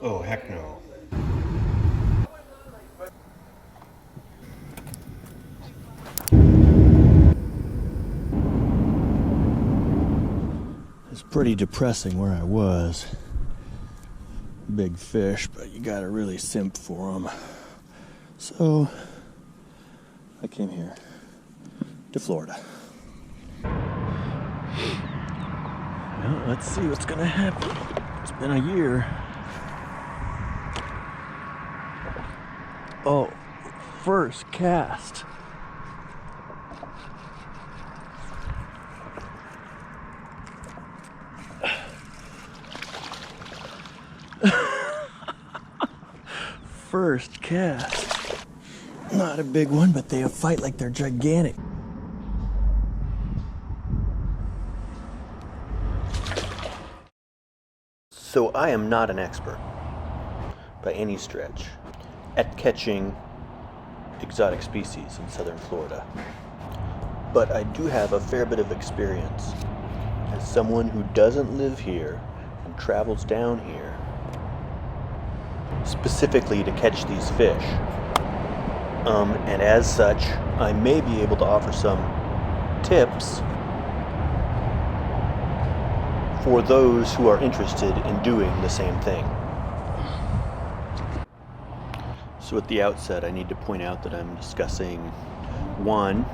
Oh, heck no. It's pretty depressing where I was. Big fish, but you gotta really simp for them. So, I came here to Florida. Well, let's see what's gonna happen. It's been a year. Oh, first cast. First cast. Not a big one, but they fight like they're gigantic. So I am not an expert, by any stretch, at catching exotic species in southern Florida. But I do have a fair bit of experience as someone who doesn't live here and travels down here specifically to catch these fish. And as such, I may be able to offer some tips for those who are interested in doing the same thing. So at the outset, I need to point out that I'm discussing, one,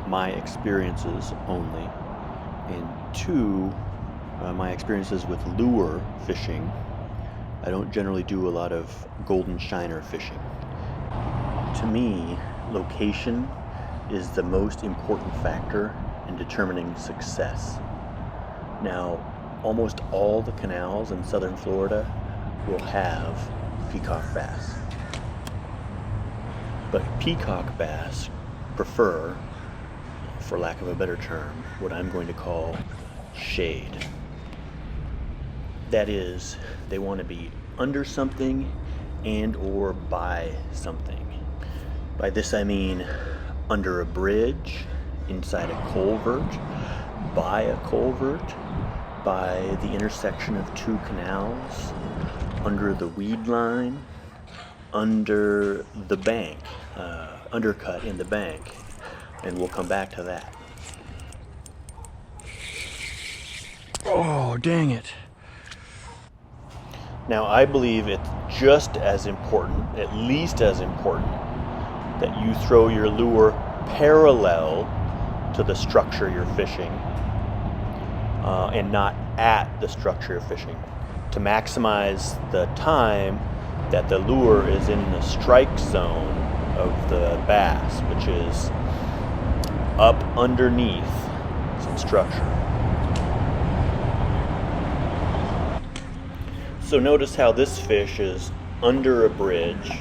my experiences only, and two, my experiences with lure fishing. I don't generally do a lot of golden shiner fishing. To me, location is the most important factor in determining success. Now, almost all the canals in southern Florida will have peacock bass. But peacock bass prefer, for lack of a better term, what I'm going to call shade. That is, they want to be under something and or by something. By this I mean under a bridge, inside a culvert, by a culvert, by the intersection of two canals, under the weed line, under the bank, undercut in the bank, and we'll come back to that. Oh, dang it. Now, I believe it's just as important, at least as important, that you throw your lure parallel to the structure you're fishing and not at the structure you're fishing, to maximize the time that the lure is in the strike zone of the bass, which is up underneath some structure. So notice how this fish is under a bridge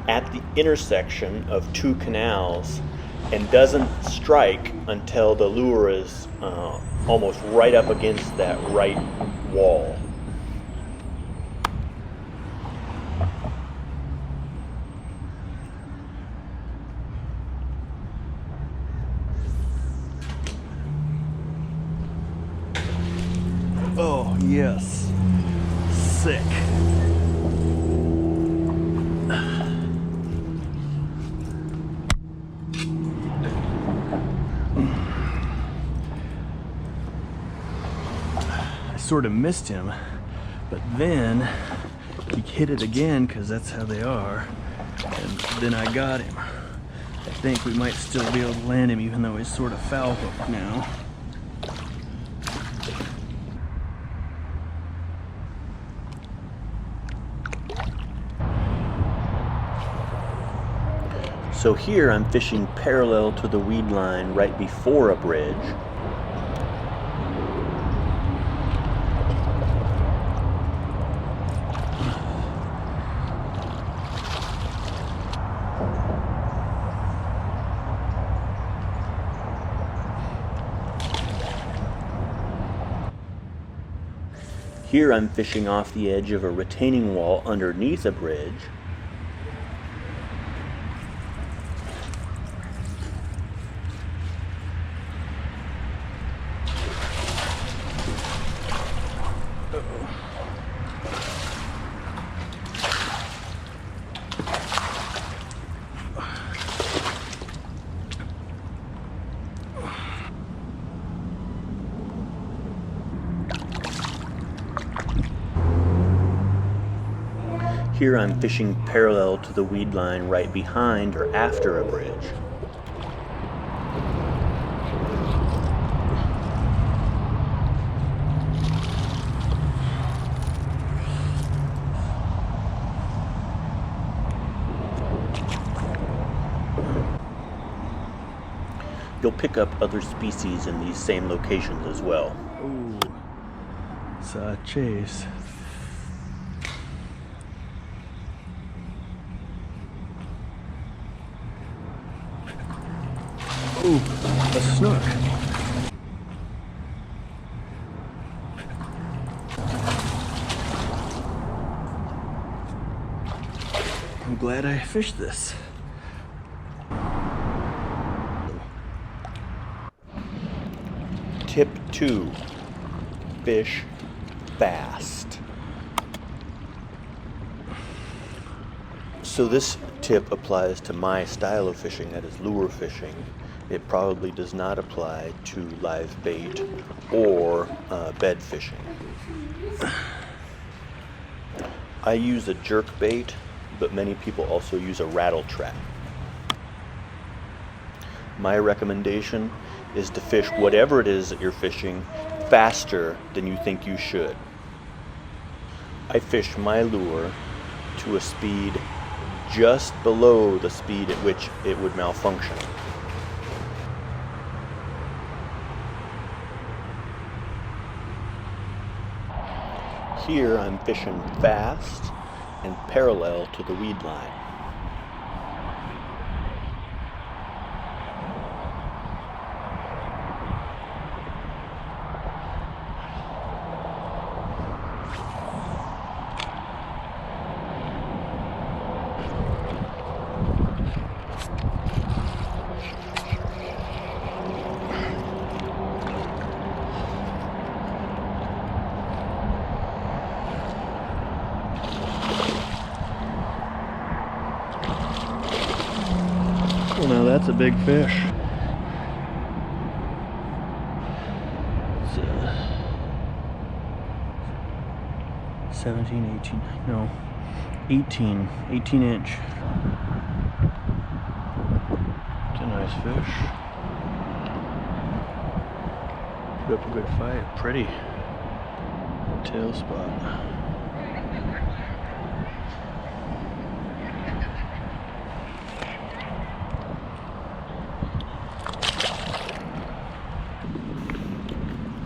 at the intersection of two canals and doesn't strike until the lure is almost right up against that right wall. Oh, yes. Sick. I sort of missed him, but then he hit it again because that's how they are, and then I got him. I think we might still be able to land him even though he's sort of foul hooked now. So here I'm fishing parallel to the weed line right before a bridge. Here I'm fishing off the edge of a retaining wall underneath a bridge. Here I'm fishing parallel to the weed line right behind or after a bridge. You'll pick up other species in these same locations as well. Ooh, saw a chase. Ooh, a snook. I'm glad I fished this. Tip 2, fish fast. So this tip applies to my style of fishing, that is lure fishing. It probably does not apply to live bait or bed fishing. I use a jerk bait, but many people also use a rattle trap. My recommendation is to fish whatever it is that you're fishing faster than you think you should. I fish my lure to a speed just below the speed at which it would malfunction. Here I'm fishing fast and parallel to the weed line. Well, now that's a big fish. It's 17, 18, no, 18 inch. It's a nice fish. Put up a good fight. Pretty tail spot.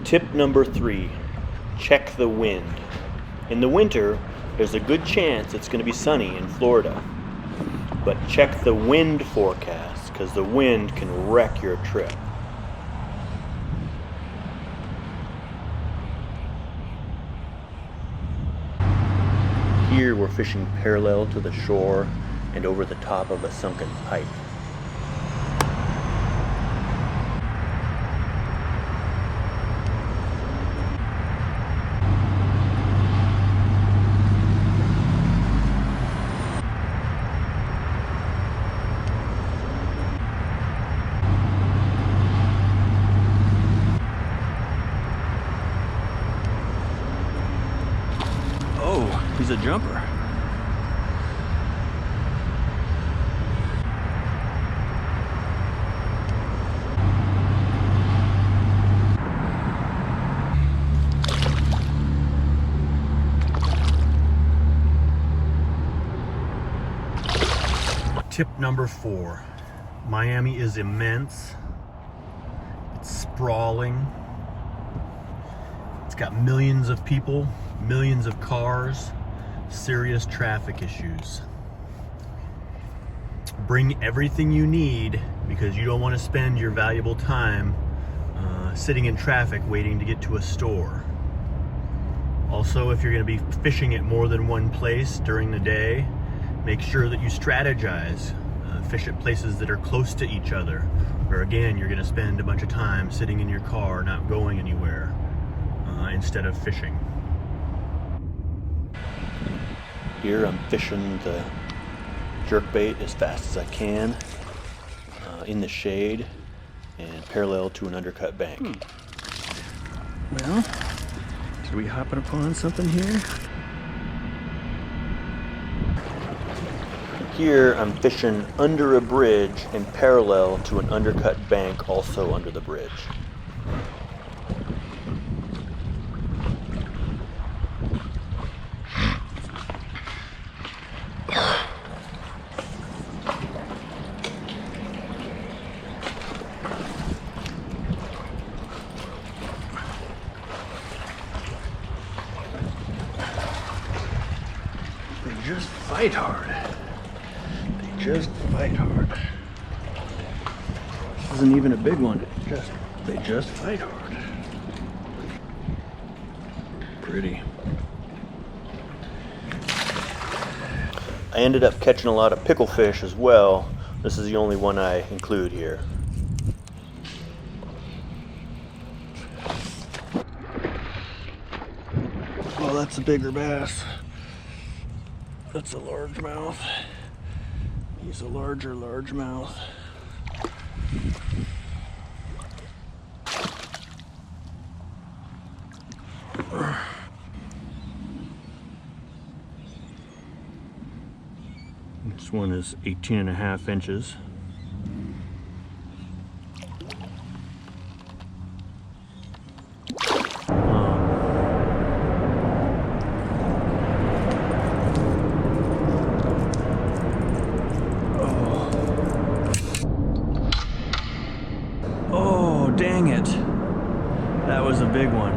Tip number 3, check the wind. In the winter, there's a good chance it's going to be sunny in Florida. But check the wind forecast, because the wind can wreck your trip. Here we're fishing parallel to the shore and over the top of a sunken pipe. Oh, he's a jumper. Tip number 4, Miami is immense. It's sprawling. It's got millions of people, millions of cars, serious traffic issues. Bring everything you need because you don't want to spend your valuable time sitting in traffic waiting to get to a store. Also, if you're going to be fishing at more than one place during the day, make sure that you strategize. Fish at places that are close to each other, or again, you're going to spend a bunch of time sitting in your car, not going anywhere, instead of fishing. Here I'm fishing the jerkbait as fast as I can in the shade and parallel to an undercut bank. Well, are we hopping upon something here? Here I'm fishing under a bridge and parallel to an undercut bank also under the bridge. They just fight hard. They just fight hard. This isn't even a big one. They just fight hard. Pretty. I ended up catching a lot of picklefish as well. This is the only one I include here. Well, that's a bigger bass. That's a largemouth. He's a larger largemouth. This one is 18.5 inches. Oh, dang it. That was a big one.